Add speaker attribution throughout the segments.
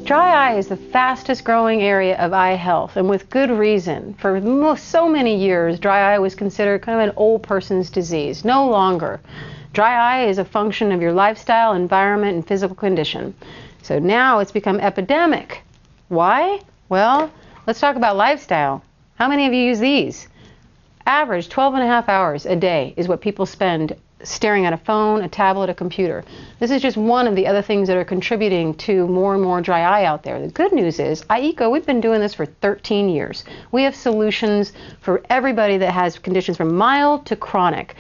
Speaker 1: Dry eye is the fastest growing area of eye health, and with good reason. For so many years, dry eye was considered kind of an old person's disease. No longer. Dry eye is a function of your lifestyle, environment, and physical condition. So now it's become epidemic. Why? Well, let's talk about lifestyle. How many of you use these? Average 12.5 hours a day is what people spend staring at a phone, a tablet, a computer. This is just one of the other things that are contributing to more and more dry eye out there. The good news is, EYEWEAR, we've been doing this for 13 years. We have solutions for everybody that has conditions from mild to chronic.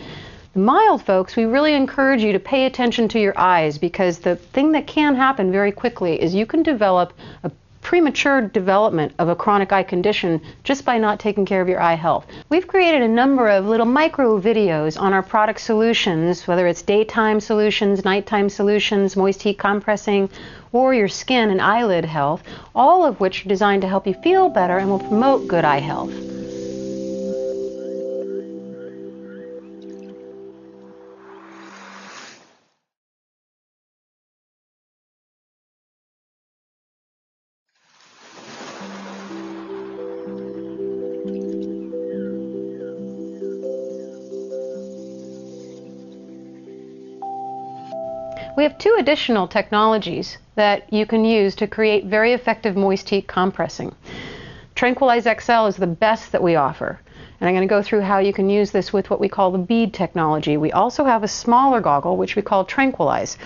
Speaker 1: The mild folks, we really encourage you to pay attention to your eyes, because the thing that can happen very quickly is you can develop a premature development of a chronic eye condition just by not taking care of your eye health. We've created a number of little micro videos on our product solutions, whether it's daytime solutions, nighttime solutions, moist heat compressing, or your skin and eyelid health, all of which are designed to help you feel better and will promote good eye health. We have two additional technologies that you can use to create very effective moist heat compressing. Tranquilize XL is the best that we offer, and I'm going to go through how you can use this with what we call the bead technology. We also have a smaller goggle which we call Tranquilize.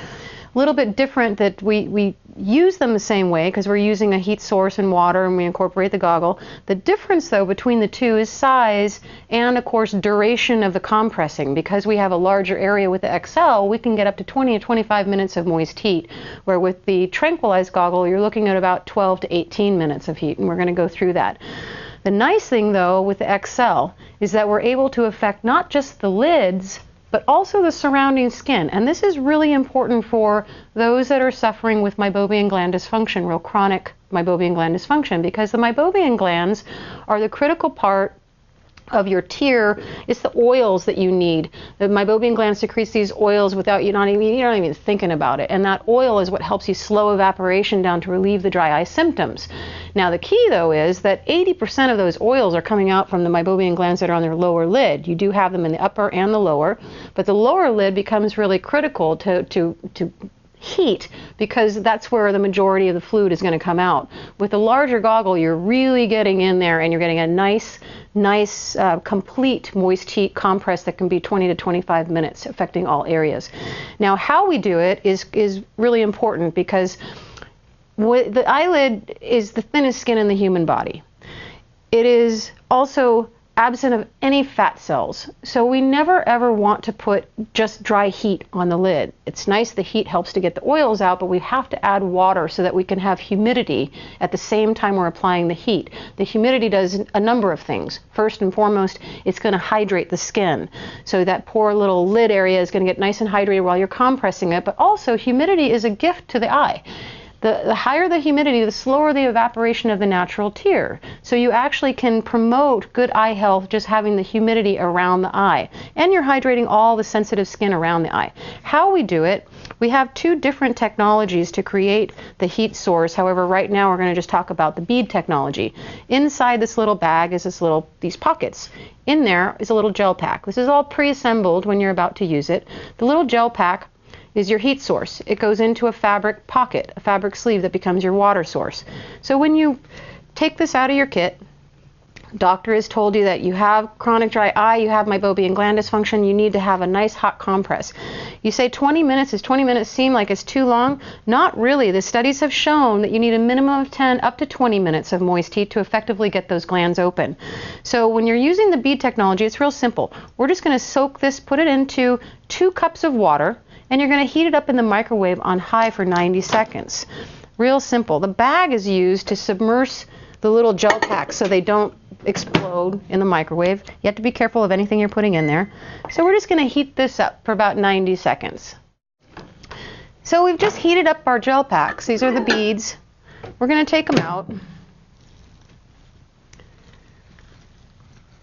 Speaker 1: A little bit different, that we use them the same way because we're using a heat source and water, and we incorporate the goggle. The difference though between the two is size and of course duration of the compressing. Because we have a larger area with the XL, we can get up to 20 to 25 minutes of moist heat, where with the Tranquilize goggle you're looking at about 12 to 18 minutes of heat, and we're going to go through that. The nice thing though with the XL is that we're able to affect not just the lids but also the surrounding skin. And this is really important for those that are suffering with Meibomian gland dysfunction, real chronic Meibomian gland dysfunction, because the Meibomian glands are the critical part of your tear. It's the oils that you need. The Meibomian gland secretes these oils without you're not even thinking about it, and that oil is what helps you slow evaporation down to relieve the dry eye symptoms. Now the key though is that 80% of those oils are coming out from the Meibomian glands that are on their lower lid. You do have them in the upper and the lower, but the lower lid becomes really critical to heat, because that's where the majority of the fluid is going to come out. With a larger goggle, you're really getting in there and you're getting a nice complete moist heat compress that can be 20 to 25 minutes, affecting all areas. Now how we do it is really important, because the eyelid is the thinnest skin in the human body. It is also absent of any fat cells, so we never ever want to put just dry heat on the lid. It's nice the heat helps to get the oils out, but we have to add water so that we can have humidity at the same time we're applying the heat. The humidity does a number of things. First and foremost, it's going to hydrate the skin, so that poor little lid area is going to get nice and hydrated while you're compressing it. But also, humidity is a gift to the eye. The higher the humidity, the slower the evaporation of the natural tear. So you actually can promote good eye health just having the humidity around the eye. And you're hydrating all the sensitive skin around the eye. How we do it, we have two different technologies to create the heat source. However, right now we're going to just talk about the bead technology. Inside this little bag is these pockets. In there is a little gel pack. This is all pre-assembled when you're about to use it. The little gel pack is your heat source. It goes into a fabric pocket, a fabric sleeve that becomes your water source. So when you take this out of your kit, doctor has told you that you have chronic dry eye, you have Meibomian gland dysfunction, you need to have a nice hot compress. You say 20 minutes, does 20 minutes seem like it's too long? Not really. The studies have shown that you need a minimum of 10 up to 20 minutes of moist heat to effectively get those glands open. So when you're using the bead technology, it's real simple. We're just going to soak this, put it into 2 cups of water, and you're going to heat it up in the microwave on high for 90 seconds. Real simple. The bag is used to submerge the little gel packs so they don't explode in the microwave. You have to be careful of anything you're putting in there. So we're just going to heat this up for about 90 seconds. So we've just heated up our gel packs. These are the beads. We're going to take them out.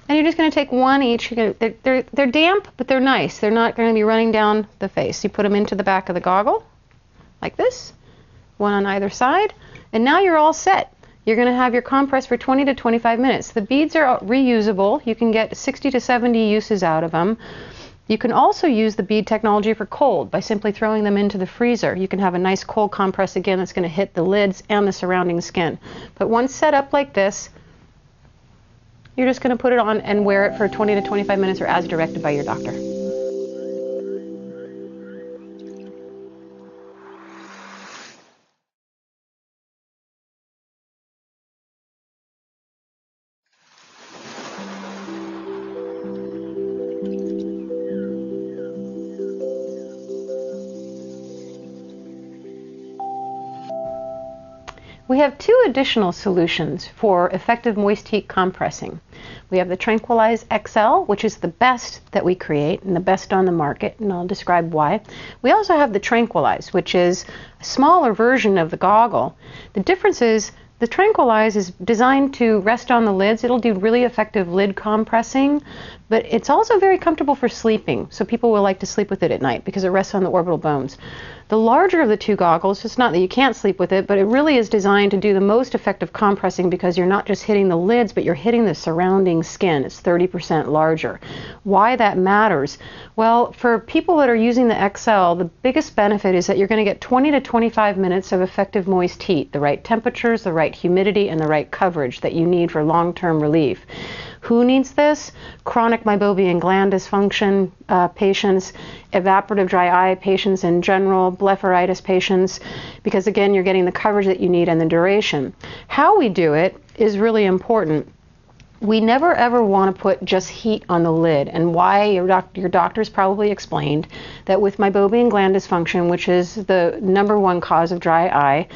Speaker 1: And you're just going to take one each. They're damp, but they're nice. They're not going to be running down the face. You put them into the back of the goggle, like this, one on either side. And now you're all set. You're going to have your compress for 20 to 25 minutes. The beads are reusable. You can get 60 to 70 uses out of them. You can also use the bead technology for cold by simply throwing them into the freezer. You can have a nice cold compress again that's going to hit the lids and the surrounding skin. But once set up like this, you're just going to put it on and wear it for 20 to 25 minutes or as directed by your doctor. We have two additional solutions for effective moist heat compressing. We have the Tranquilize XL, which is the best that we create and the best on the market, and I'll describe why. We also have the Tranquilize, which is a smaller version of the goggle. The difference is the Tranquilize is designed to rest on the lids. It'll do really effective lid compressing, but it's also very comfortable for sleeping, so people will like to sleep with it at night because it rests on the orbital bones. The larger of the two goggles, it's not that you can't sleep with it, but it really is designed to do the most effective compressing because you're not just hitting the lids, but you're hitting the surrounding skin. It's 30% larger. Why that matters? Well, for people that are using the XL, the biggest benefit is that you're going to get 20 to 25 minutes of effective moist heat, the right temperatures, the right humidity, and the right coverage that you need for long-term relief. Who needs this? Chronic Meibomian gland dysfunction patients, evaporative dry eye patients in general, BLEPHARITIS patients, because again, you're getting the coverage that you need and the duration. How we do it is really important. We never ever want to put just heat on the lid, and why your doctor's probably explained that with Meibomian gland dysfunction, which is the #1 cause of dry eye,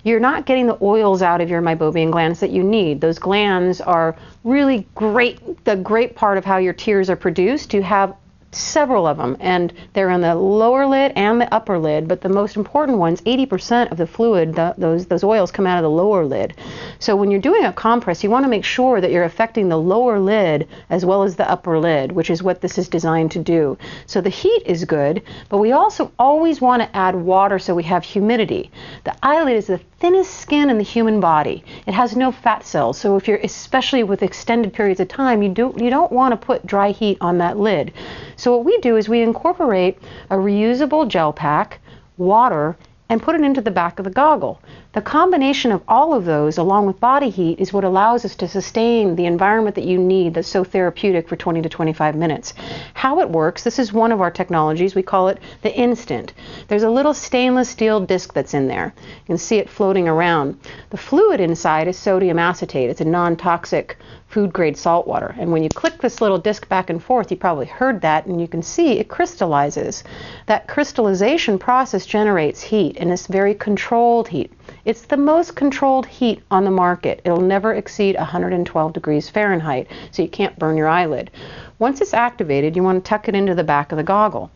Speaker 1: you're not getting the oils out of your Meibomian glands that you need. Those glands are really great, the great part of how your tears are produced. You have several of them, and they're in the lower lid and the upper lid, but the most important ones, 80% of the fluid, those oils come out of the lower lid. So when you're doing a compress, you want to make sure that you're affecting the lower lid as well as the upper lid, which is what this is designed to do. So the heat is good, but we also always want to add water so we have humidity. The eyelid is the thinnest skin in the human body. It has no fat cells, so if you're, especially with extended periods of time, you don't want to put dry heat on that lid. So what we do is we incorporate a reusable gel pack, water, and put it into the back of the goggle. The combination of all of those, along with body heat, is what allows us to sustain the environment that you need that's so therapeutic for 20 to 25 minutes. How it works, this is one of our technologies. We call it the Instant. There's a little stainless steel disc that's in there. You can see it floating around. The fluid inside is sodium acetate. It's a non-toxic food-grade salt water. And when you click this little disc back and forth, you probably heard that, and you can see it crystallizes. That crystallization process generates heat, and it's very controlled heat. It's the most controlled heat on the market. It'll never exceed 112 degrees Fahrenheit, so you can't burn your eyelid. Once it's activated, you want to tuck it into the back of the goggle,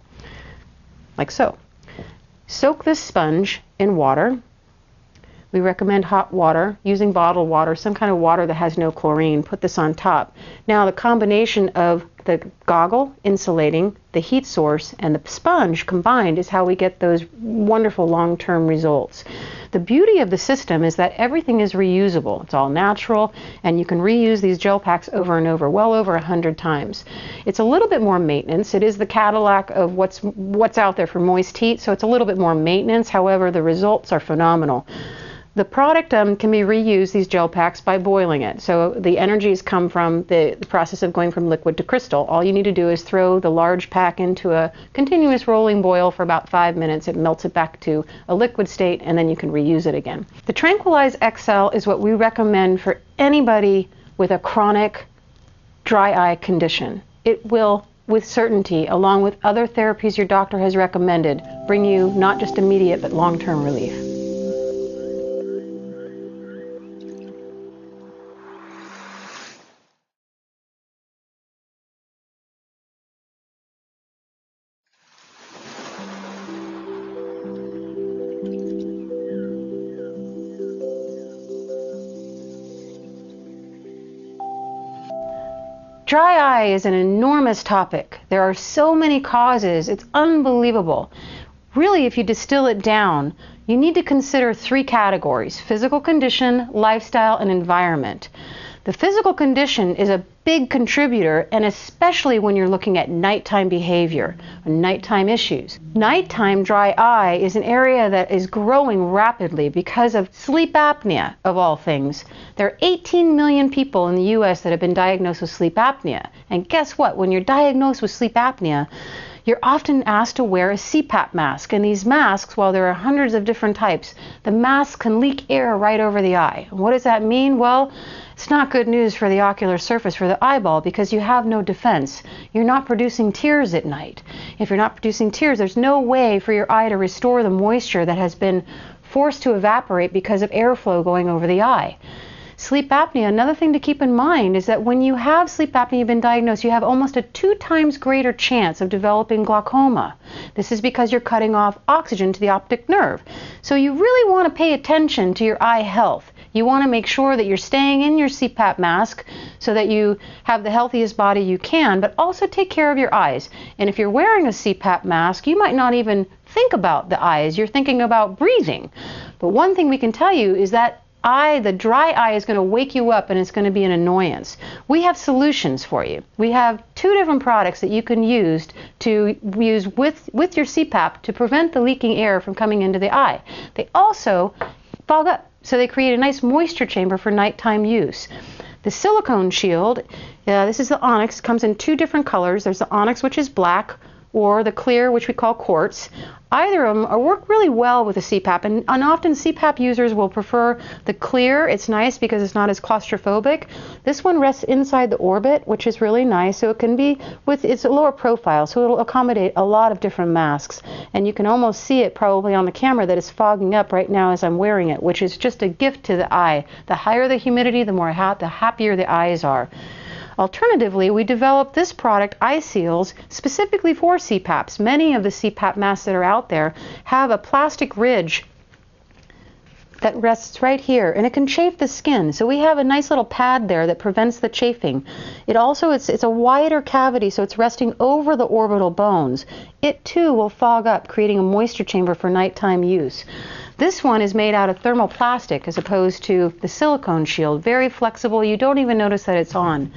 Speaker 1: like so. Soak this sponge in water. We recommend hot water, using bottled water, some kind of water that has no chlorine. Put this on top. Now the combination of the goggle insulating, the heat source, and the sponge combined is how we get those wonderful long-term results. The beauty of the system is that everything is reusable. It's all natural, and you can reuse these gel packs over and over, well over 100 times. It's a little bit more maintenance. It is the Cadillac of what's out there for moist heat, so it's a little bit more maintenance. However, the results are phenomenal. The product can be reused, these gel packs, by boiling it. So the energies come from the process of going from liquid to crystal. All you need to do is throw the large pack into a continuous rolling boil for about 5 minutes. It melts it back to a liquid state, and then you can reuse it again. The Tranquilize XL is what we recommend for anybody with a chronic dry eye condition. It will, with certainty, along with other therapies your doctor has recommended, bring you not just immediate but long-term relief. Dry eye is an enormous topic. There are so many causes. It's unbelievable. Really, if you distill it down, you need to consider three categories: physical condition, lifestyle, and environment. The physical condition is a big contributor, and especially when you're looking at nighttime behavior or nighttime issues. Nighttime dry eye is an area that is growing rapidly because of sleep apnea, of all things. There are 18 million people in the US that have been diagnosed with sleep apnea. And guess what? When you're diagnosed with sleep apnea, you're often asked to wear a CPAP mask. And these masks, while there are hundreds of different types, the mask can leak air right over the eye. And what does that mean? Well, it's not good news for the ocular surface, for the eyeball, because you have no defense. You're not producing tears at night. If you're not producing tears, there's no way for your eye to restore the moisture that has been forced to evaporate because of airflow going over the eye. Sleep apnea, another thing to keep in mind is that when you have sleep apnea, you've been diagnosed, you have almost a 2 times greater chance of developing glaucoma. This is because you're cutting off oxygen to the optic nerve. So you really want to pay attention to your eye health. You want to make sure that you're staying in your CPAP mask so that you have the healthiest body you can, but also take care of your eyes. And if you're wearing a CPAP mask, you might not even think about the eyes. You're thinking about breathing. But one thing we can tell you is that the dry eye is going to wake you up, and it's going to be an annoyance. We have solutions for you. We have 2 different products that you can use with your CPAP to prevent the leaking air from coming into the eye. They also fog up, so they create a nice moisture chamber for nighttime use. The silicone shield, this is the onyx, comes in 2 different colors. There's the onyx, which is black, or the clear, which we call quartz. Either of them work really well with the CPAP, and often CPAP users will prefer the clear. It's nice because it's not as claustrophobic. This one rests inside the orbit, which is really nice, so it can be it's a lower profile, so it'll accommodate a lot of different masks. And you can almost see it probably on the camera that it's fogging up right now as I'm wearing it, which is just a gift to the eye. The higher the humidity, the happier the eyes are. Alternatively, we developed this product, Eye Seals, specifically for CPAPs. Many of the CPAP masks that are out there have a plastic ridge that rests right here, and it can chafe the skin. So we have a nice little pad there that prevents the chafing. It also, it's a wider cavity, so it's resting over the orbital bones. It too will fog up, creating a moisture chamber for nighttime use. This one is made out of thermoplastic as opposed to the silicone shield. Very flexible. You don't even notice that it's on.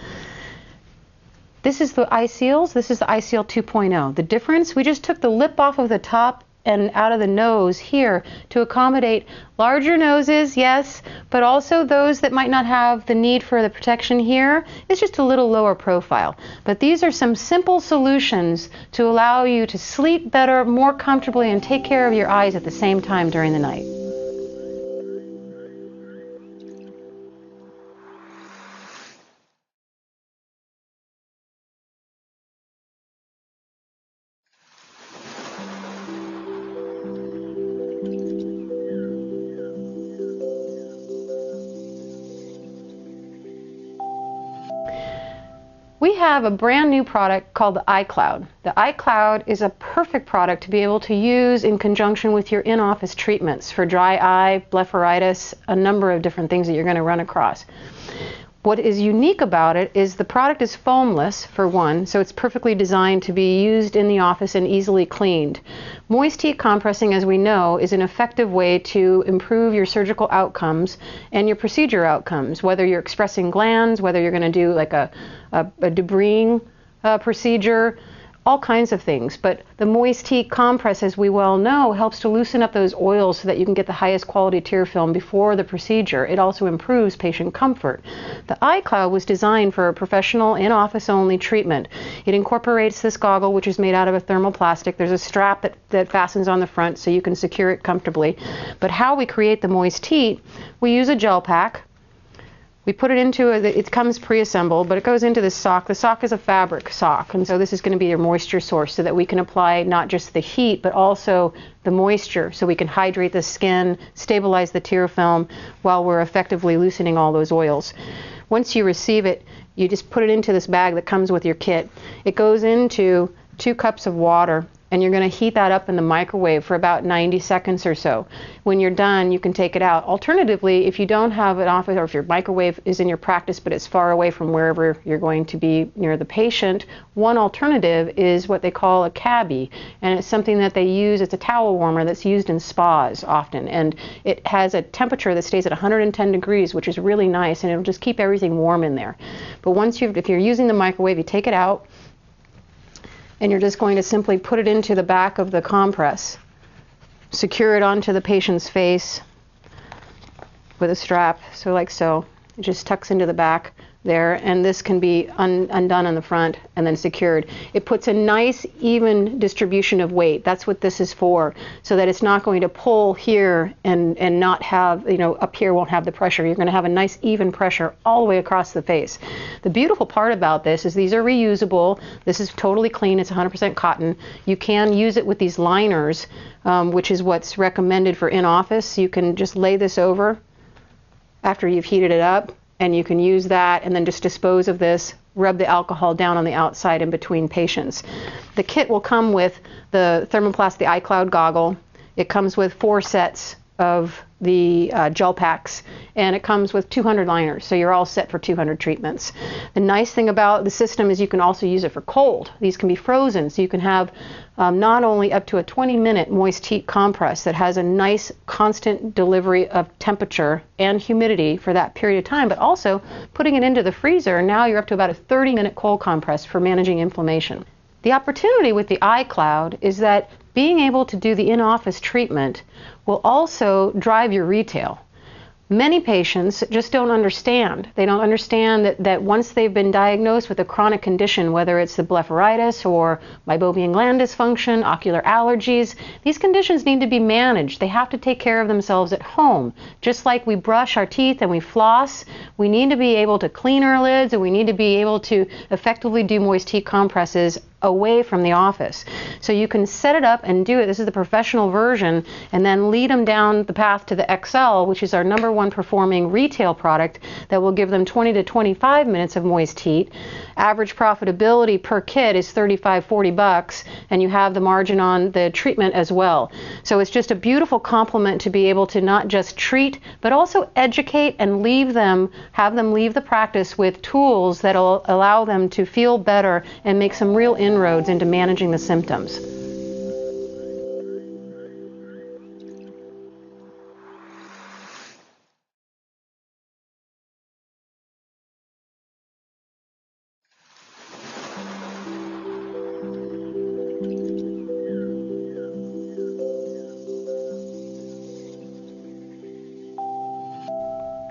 Speaker 1: This is the Eye Seals. This is the Eye Seal 2.0. The difference, we just took the lip off of the top and out of the nose here to accommodate larger noses, yes, but also those that might not have the need for the protection here. It's just a little lower profile. But these are some simple solutions to allow you to sleep better, more comfortably, and take care of your eyes at the same time during the night. We have a brand new product called the iCloud. The iCloud is a perfect product to be able to use in conjunction with your in-office treatments for dry eye, blepharitis, a number of different things that you're going to run across. What is unique about it is the product is foamless, for one, so it's perfectly designed to be used in the office and easily cleaned. Moist heat compressing, as we know, is an effective way to improve your surgical outcomes and your procedure outcomes, whether you're expressing glands, whether you're going to do like a debriding procedure, all kinds of things. But the moist heat compress, as we well know, helps to loosen up those oils so that you can get the highest quality tear film before the procedure. It also improves patient comfort. The iCloud was designed for a professional in-office only treatment. It incorporates this goggle, which is made out of a thermoplastic. There's a strap that fastens on the front so you can secure it comfortably. But how we create the moist heat, we use a gel pack. We put it into it comes pre-assembled, but it goes into this sock. The sock is a fabric sock, and so this is going to be your moisture source so that we can apply not just the heat, but also the moisture, so we can hydrate the skin, stabilize the tear film, while we're effectively loosening all those oils. Once you receive it, you just put it into this bag that comes with your kit. It goes into 2 cups of water, and you're going to heat that up in the microwave for about 90 seconds or so. When you're done, you can take it out. Alternatively, if you don't have an office, or if your microwave is in your practice but it's far away from wherever you're going to be near the patient, one alternative is what they call a cabbie, and it's something that they use. It's a towel warmer that's used in spas often, and it has a temperature that stays at 110 degrees, which is really nice, and it'll just keep everything warm in there. But if you're using the microwave, you take it out, and you're just going to simply put it into the back of the compress. Secure it onto the patient's face with a strap, so like so. It just tucks into the back there, and this can be undone on the front and then secured. It puts a nice even distribution of weight. That's what this is for, so that it's not going to pull here and not have, up here won't have the pressure. You're going to have a nice even pressure all the way across the face. The beautiful part about this is these are reusable. This is totally clean. It's 100% cotton. You can use it with these liners, which is what's recommended for in-office. You can just lay this over after you've heated it up, and you can use that and then just dispose of this, rub the alcohol down on the outside in between patients. The kit will come with the thermoplast, the iCloud goggle. It comes with 4 sets of the gel packs, and it comes with 200 liners, so you're all set for 200 treatments. The nice thing about the system is you can also use it for cold. These can be frozen, so you can have not only up to a 20-minute moist heat compress that has a nice constant delivery of temperature and humidity for that period of time, but also putting it into the freezer, and now you're up to about a 30-minute cold compress for managing inflammation. The opportunity with the iCloud is that being able to do the in-office treatment will also drive your retail. Many patients just don't understand. They don't understand that once they've been diagnosed with a chronic condition, whether it's the BLEPHARITIS or Meibomian gland dysfunction, ocular allergies, these conditions need to be managed. They have to take care of themselves at home. Just like we brush our teeth and we floss, we need to be able to clean our lids, and we need to be able to effectively do moist heat compresses away from the office. So you can set it up and do it. This is the professional version, and then lead them down the path to the XL, which is our #1 performing retail product that will give them 20 to 25 minutes of moist heat. Average profitability per kit is $35–40, and you have the margin on the treatment as well. So it's just a beautiful complement to be able to not just treat, but also educate and have them leave the practice with tools that will allow them to feel better and make some real inroads into managing the symptoms.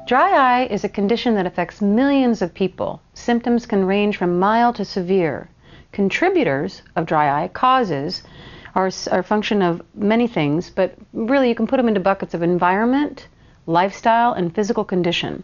Speaker 1: Dry eye is a condition that affects millions of people. Symptoms can range from mild to severe. Contributors of dry eye causes are a function of many things, but really you can put them into buckets of environment, lifestyle, and physical condition.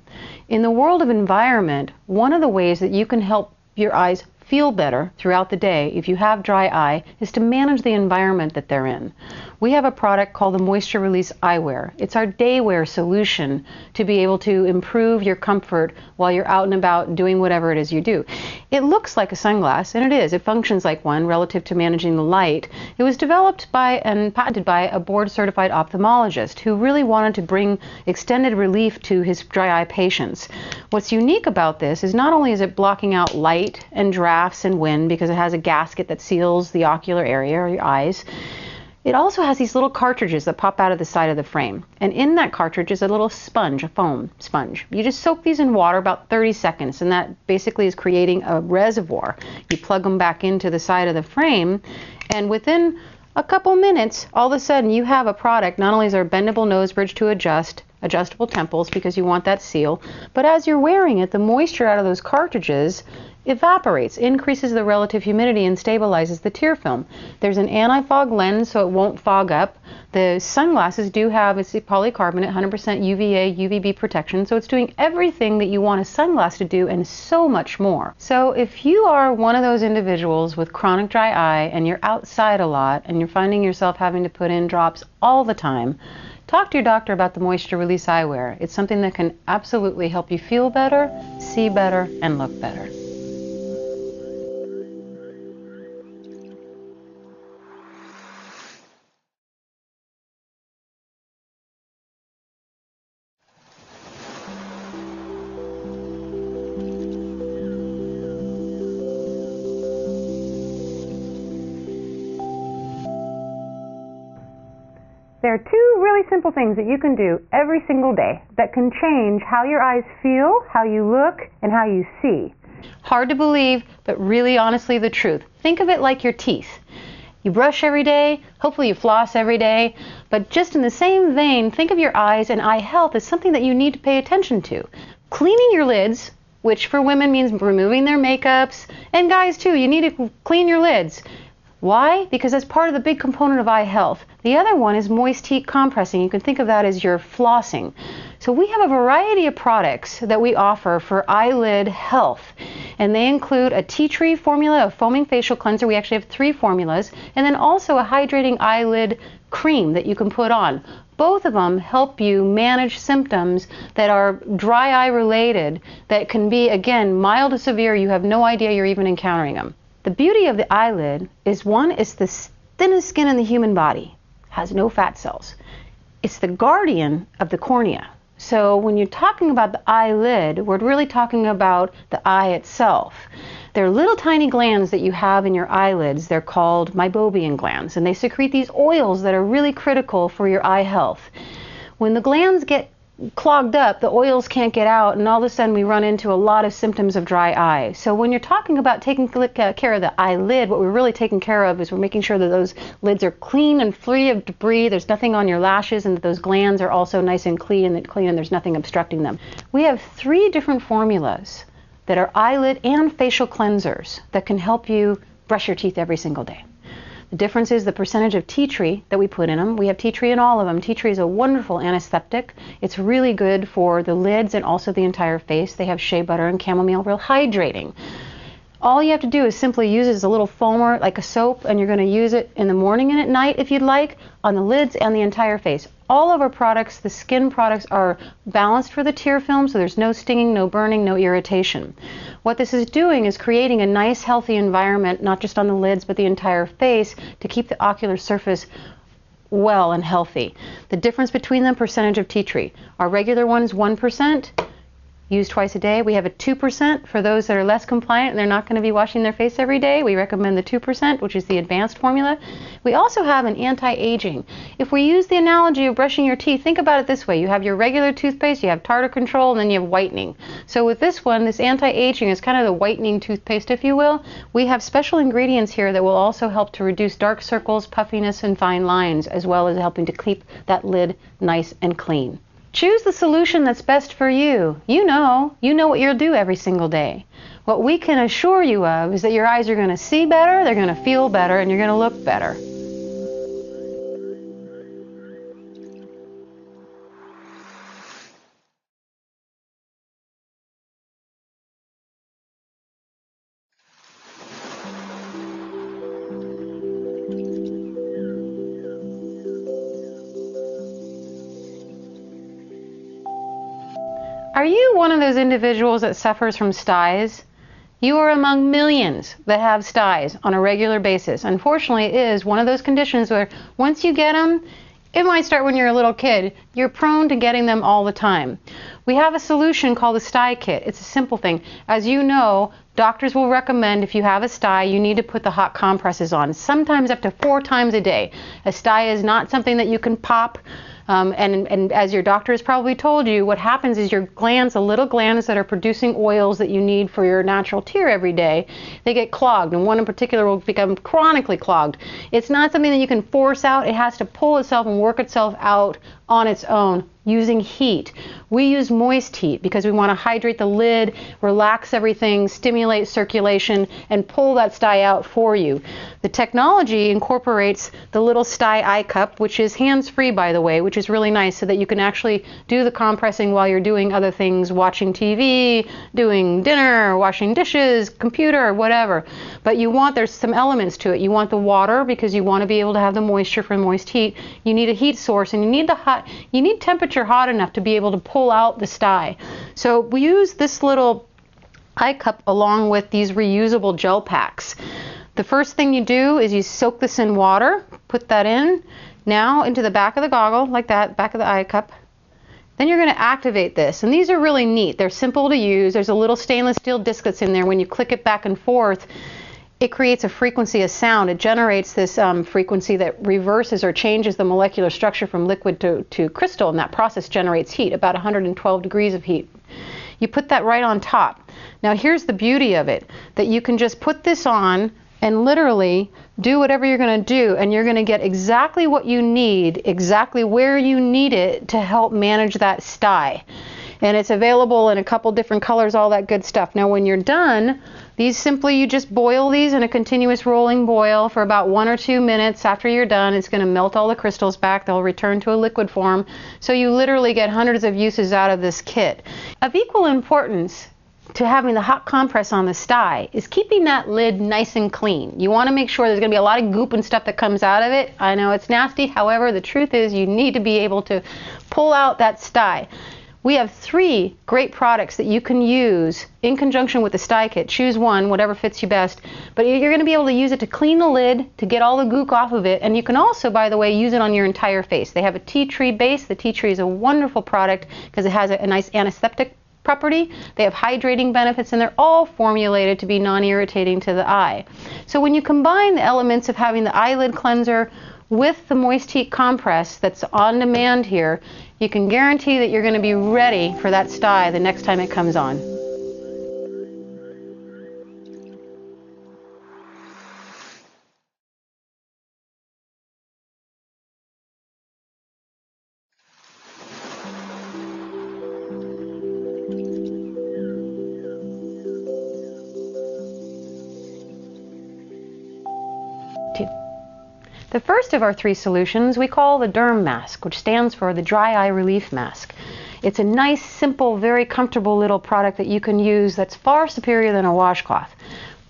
Speaker 1: In the world of environment, one of the ways that you can help your eyes feel better throughout the day if you have dry eye is to manage the environment that they're in. We have a product called the Moisture Release Eyewear. It's our day wear solution to be able to improve your comfort while you're out and about doing whatever it is you do. It looks like a sunglass, and it is. It functions like one relative to managing the light. It was developed by and patented by a board-certified ophthalmologist who really wanted to bring extended relief to his dry eye patients. What's unique about this is not only is it blocking out light and drafts and wind because it has a gasket that seals the ocular area or your eyes, it also has these little cartridges that pop out of the side of the frame. And in that cartridge is a little sponge, a foam sponge. You just soak these in water about 30 seconds, and that basically is creating a reservoir. You plug them back into the side of the frame, and within a couple minutes, all of a sudden you have a product. Not only is there a bendable nose bridge to adjustable temples because you want that seal, but as you're wearing it, the moisture out of those cartridges evaporates, increases the relative humidity, and stabilizes the tear film. There's an anti-fog lens, so it won't fog up. The sunglasses do have a polycarbonate, 100% UVA, UVB protection, so it's doing everything that you want a sunglass to do and so much more. So if you are one of those individuals with chronic dry eye and you're outside a lot and you're finding yourself having to put in drops all the time, talk to your doctor about the Moisture Release Eyewear. It's something that can absolutely help you feel better, see better, and look better. There are two really simple things that you can do every single day that can change how your eyes feel, how you look, and how you see. Hard to believe, but really honestly the truth. Think of it like your teeth. You brush every day, hopefully you floss every day, but just in the same vein, think of your eyes and eye health as something that you need to pay attention to. Cleaning your lids, which for women means removing their makeups, and guys too, you need to clean your lids. Why? Because that's part of the big component of eye health. The other one is moist heat compressing. You can think of that as your flossing. So we have a variety of products that we offer for eyelid health, and they include a tea tree formula, a foaming facial cleanser. We actually have 3 formulas, and then also a hydrating eyelid cream that you can put on. Both of them help you manage symptoms that are dry eye related that can be, again, mild to severe. You have no idea you're even encountering them. The beauty of the eyelid is, one, it's the thinnest skin in the human body, has no fat cells. It's the guardian of the cornea. So when you're talking about the eyelid, we're really talking about the eye itself. They're little tiny glands that you have in your eyelids. They're called Meibomian glands, and they secrete these oils that are really critical for your eye health. When the glands get clogged up, the oils can't get out, and all of a sudden we run into a lot of symptoms of dry eye. So when you're talking about taking care of the eyelid, what we're really taking care of is we're making sure that those lids are clean and free of debris, there's nothing on your lashes, and that those glands are also nice and clean and there's nothing obstructing them. We have 3 different formulas that are eyelid and facial cleansers that can help you brush your teeth every single day. The difference is the percentage of tea tree that we put in them. We have tea tree in all of them. Tea tree is a wonderful anesthetic. It's really good for the lids and also the entire face. They have shea butter and chamomile, real hydrating. All you have to do is simply use it as a little foamer, like a soap, and you're going to use it in the morning and at night if you'd like, on the lids and the entire face. All of our products, the skin products, are balanced for the tear film, so there's no stinging, no burning, no irritation. What this is doing is creating a nice, healthy environment, not just on the lids, but the entire face, to keep the ocular surface well and healthy. The difference between them, percentage of tea tree. Our regular one is 1%. Used twice a day. We have a 2% for those that are less compliant and they're not going to be washing their face every day. We recommend the 2%, which is the advanced formula. We also have an anti-aging. If we use the analogy of brushing your teeth, think about it this way. You have your regular toothpaste, you have tartar control, and then you have whitening. So with this one, this anti-aging is kind of the whitening toothpaste, if you will. We have special ingredients here that will also help to reduce dark circles, puffiness, and fine lines, as well as helping to keep that lid nice and clean. Choose the solution that's best for you. You know what you'll do every single day. What we can assure you of is that your eyes are going to see better, they're going to feel better, and you're going to look better. Are you one of those individuals that suffers from styes? You are among millions that have styes on a regular basis. Unfortunately, it is one of those conditions where once you get them, it might start when you're a little kid. You're prone to getting them all the time. We have a solution called the Stye Kit. It's a simple thing. As you know, doctors will recommend if you have a stye, you need to put the hot compresses on, sometimes up to 4 times a day. A stye is not something that you can pop. And as your doctor has probably told you, what happens is your glands, the little glands that are producing oils that you need for your natural tear every day, they get clogged, and one in particular will become chronically clogged. It's not something that you can force out. It has to pull itself and work itself out on its own using heat. We use moist heat because we want to hydrate the lid, relax everything, stimulate circulation, and pull that stye out for you. The technology incorporates the little stye eye cup, which is hands-free, by the way, which is really nice so that you can actually do the compressing while you're doing other things, watching TV, doing dinner, washing dishes, computer, whatever. But there's some elements to it. You want the water because you want to be able to have the moisture for moist heat. You need a heat source, and you need temperature hot enough to be able to pull out the stye. So we use this little eye cup along with these reusable gel packs. The first thing you do is you soak this in water, put that in, now into the back of the goggle, like that, back of the eye cup. Then you're going to activate this, and these are really neat. They're simple to use. There's a little stainless steel disc that's in there. When you click it back and forth, it creates a frequency of sound. It generates this frequency that reverses or changes the molecular structure from liquid to crystal, and that process generates heat, about 112 degrees of heat. You put that right on top. Now here's the beauty of it, that you can just put this on and literally do whatever you're going to do, and you're going to get exactly what you need, exactly where you need it to help manage that sty. And it's available in a couple different colors, all that good stuff. Now when you're done, these simply, you just boil these in a continuous rolling boil for about 1 or 2 minutes. After you're done, it's going to melt all the crystals back. They'll return to a liquid form. So you literally get hundreds of uses out of this kit. Of equal importance to having the hot compress on the sty is keeping that lid nice and clean. You want to make sure there's going to be a lot of goop and stuff that comes out of it. I know it's nasty. However, the truth is you need to be able to pull out that sty. We have 3 great products that you can use in conjunction with the sty kit. Choose one, whatever fits you best. But you're going to be able to use it to clean the lid, to get all the gook off of it. And you can also, by the way, use it on your entire face. They have a tea tree base. The tea tree is a wonderful product because it has a nice antiseptic property. They have hydrating benefits, and they're all formulated to be non-irritating to the eye. So when you combine the elements of having the eyelid cleanser with the moist heat compress that's on demand here, you can guarantee that you're going to be ready for that sty the next time it comes on. The first of our 3 solutions we call the derm mask, which stands for the dry eye relief mask. It's a nice, simple, very comfortable little product that you can use that's far superior than a washcloth.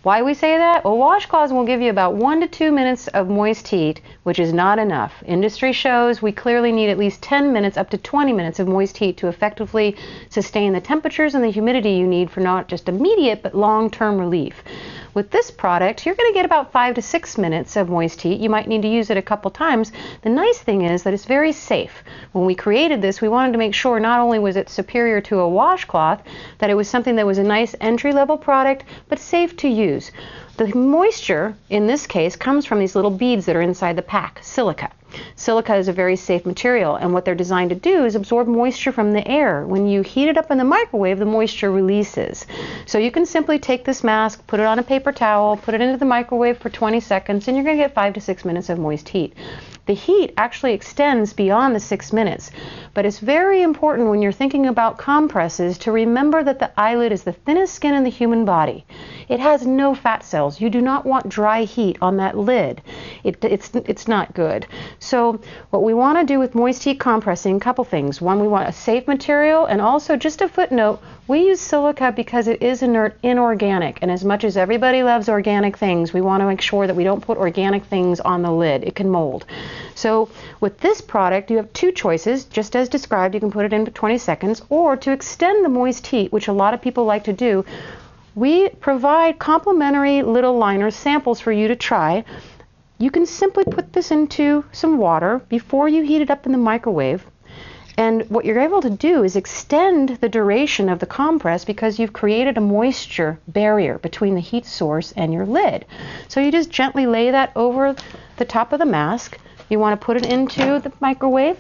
Speaker 1: Why we say that? Well, washcloths will give you about 1 to 2 minutes of moist heat, which is not enough. Industry shows we clearly need at least 10 minutes up to 20 minutes of moist heat to effectively sustain the temperatures and the humidity you need for not just immediate but long-term relief. With this product, you're going to get about 5 to 6 minutes of moist heat. You might need to use it a couple times. The nice thing is that it's very safe. When we created this, we wanted to make sure not only was it superior to a washcloth, that it was something that was a nice entry-level product, but safe to use. The moisture, in this case, comes from these little beads that are inside the pack, silica. Silica is a very safe material, and what they're designed to do is absorb moisture from the air. When you heat it up in the microwave, the moisture releases. So you can simply take this mask, put it on a paper towel, put it into the microwave for 20 seconds, and you're going to get 5 to 6 minutes of moist heat. The heat actually extends beyond the 6 minutes, but it's very important when you're thinking about compresses to remember that the eyelid is the thinnest skin in the human body. It has no fat cells. You do not want dry heat on that lid. It's not good. So what we want to do with moist heat compressing, a couple things. One, we want a safe material, and also just a footnote, we use silica because it is inert, inorganic, and as much as everybody loves organic things, we want to make sure that we don't put organic things on the lid. It can mold. So with this product, you have 2 choices. Just as described, you can put it in for 20 seconds, or to extend the moist heat, which a lot of people like to do, we provide complimentary little liner samples for you to try. You can simply put this into some water before you heat it up in the microwave. And what you're able to do is extend the duration of the compress because you've created a moisture barrier between the heat source and your lid. So you just gently lay that over the top of the mask. You want to put it into the microwave.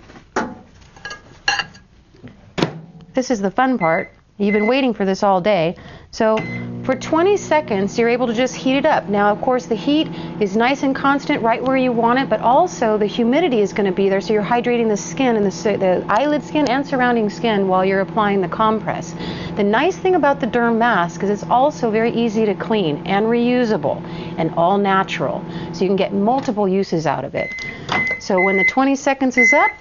Speaker 1: This is the fun part. You've been waiting for this all day. So for 20 seconds, you're able to just heat it up. Now, of course, the heat is nice and constant right where you want it, but also the humidity is going to be there, so you're hydrating the skin and the eyelid skin and surrounding skin while you're applying the compress. The nice thing about the derm mask is it's also very easy to clean and reusable and all natural, so you can get multiple uses out of it. So when the 20 seconds is up,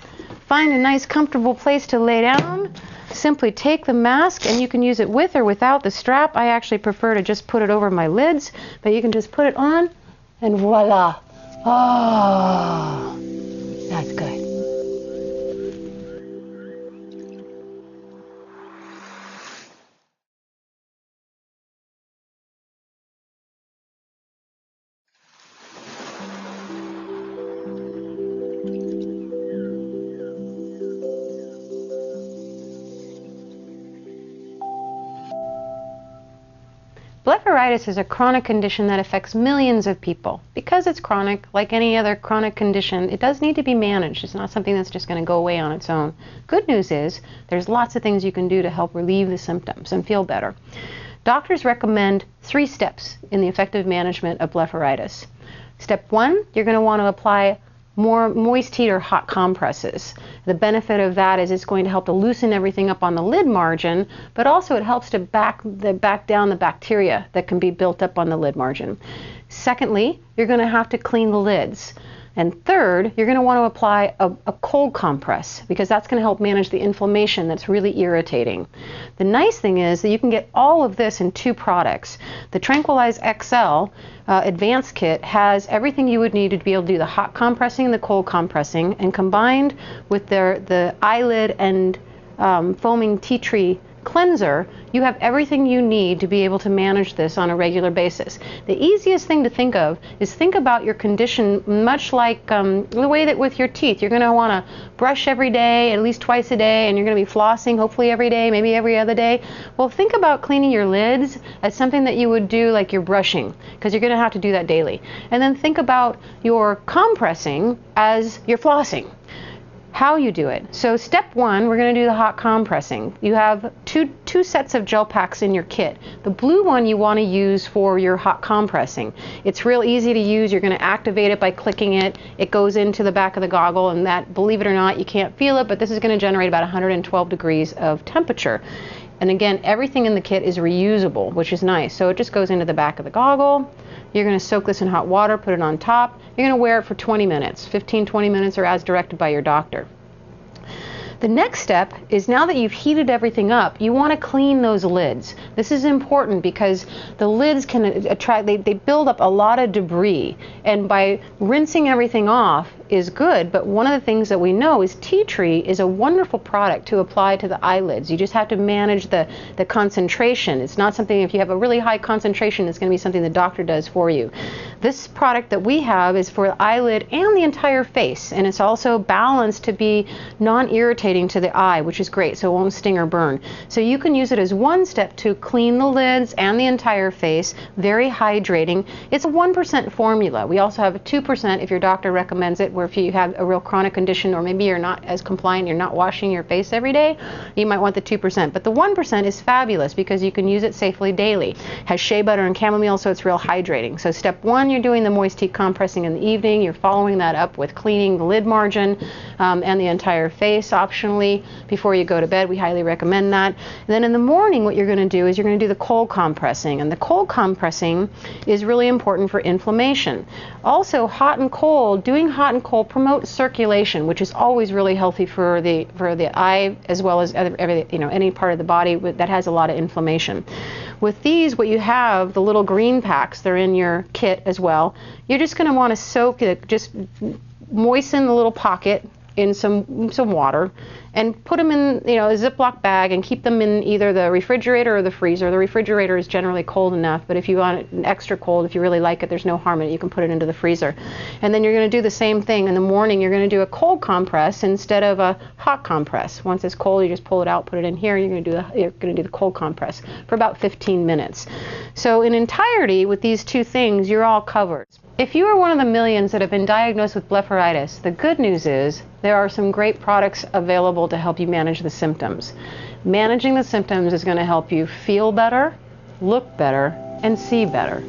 Speaker 1: find a nice comfortable place to lay down. Simply take the mask, and you can use it with or without the strap. I actually prefer to just put it over my lids, but you can just put it on and voila. Oh, that's good. Blepharitis is a chronic condition that affects millions of people. Because it's chronic, like any other chronic condition, it does need to be managed. It's not something that's just going to go away on its own. Good news is there's lots of things you can do to help relieve the symptoms and feel better. Doctors recommend 3 steps in the effective management of blepharitis. Step 1, you're going to want to apply more moist heat or hot compresses. The benefit of that is it's going to help to loosen everything up on the lid margin, but also it helps to back down the bacteria that can be built up on the lid margin. Secondly, you're going to have to clean the lids. And third, you're going to want to apply a cold compress, because that's going to help manage the inflammation that's really irritating. The nice thing is that you can get all of this in 2 products. The Tranquilize XL Advanced Kit has everything you would need to be able to do the hot compressing and the cold compressing, and combined with the eyelid and foaming tea tree cleanser, you have everything you need to be able to manage this on a regular basis. The easiest thing to think of is think about your condition much like the way that with your teeth, you're going to want to brush every day, at least twice a day, and you're going to be flossing hopefully every day, maybe every other day. Well, think about cleaning your lids as something that you would do like you're brushing, because you're going to have to do that daily. And then think about your compressing as you're flossing. How you do it. So step 1, we're going to do the hot compressing. You have two sets of gel packs in your kit. The blue one you want to use for your hot compressing. It's real easy to use. You're going to activate it by clicking it. It goes into the back of the goggle, and that, believe it or not, you can't feel it, but this is going to generate about 112 degrees of temperature. And again, everything in the kit is reusable, which is nice. So it just goes into the back of the goggle. You're going to soak this in hot water, put it on top. You're going to wear it for 20 minutes, 15-20 minutes, or as directed by your doctor. The next step is, now that you've heated everything up, you want to clean those lids. This is important because the lids can attract, they build up a lot of debris, and by rinsing everything off is good, but one of the things that we know is tea tree is a wonderful product to apply to the eyelids. You just have to manage the concentration. It's not something, if you have a really high concentration, it's going to be something the doctor does for you. This product that we have is for the eyelid and the entire face, and it's also balanced to be non-irritating to the eye, which is great, so it won't sting or burn. So you can use it as one step to clean the lids and the entire face, very hydrating. It's a 1% formula. We also have a 2% if your doctor recommends it, where if you have a real chronic condition, or maybe you're not as compliant, you're not washing your face every day, you might want the 2%. But the 1% is fabulous because you can use it safely daily. It has shea butter and chamomile, so it's real hydrating. So step 1, you're doing the moist heat compressing in the evening. You're following that up with cleaning the lid margin and the entire face optionally before you go to bed. We highly recommend that. And then in the morning, what you're going to do is you're going to do the cold compressing. And the cold compressing is really important for inflammation. Also, hot and cold, doing hot and cold promotes circulation, which is always really healthy for the eye, as well as any part of the body that has a lot of inflammation. With these, what you have, the little green packs, they're in your kit as well. You're just going to want to soak it, just moisten the little pocket in some water, and put them in a Ziploc bag and keep them in either the refrigerator or the freezer. The refrigerator is generally cold enough, but if you want it extra cold, if you really like it, there's no harm in it. You can put it into the freezer. And then you're going to do the same thing in the morning. You're going to do a cold compress instead of a hot compress. Once it's cold, you just pull it out, put it in here, and you're going to do the cold compress for about 15 minutes. So in entirety, with these 2 things, you're all covered. If you are one of the millions that have been diagnosed with blepharitis, the good news is there are some great products available to help you manage the symptoms. Managing the symptoms is going to help you feel better, look better, and see better.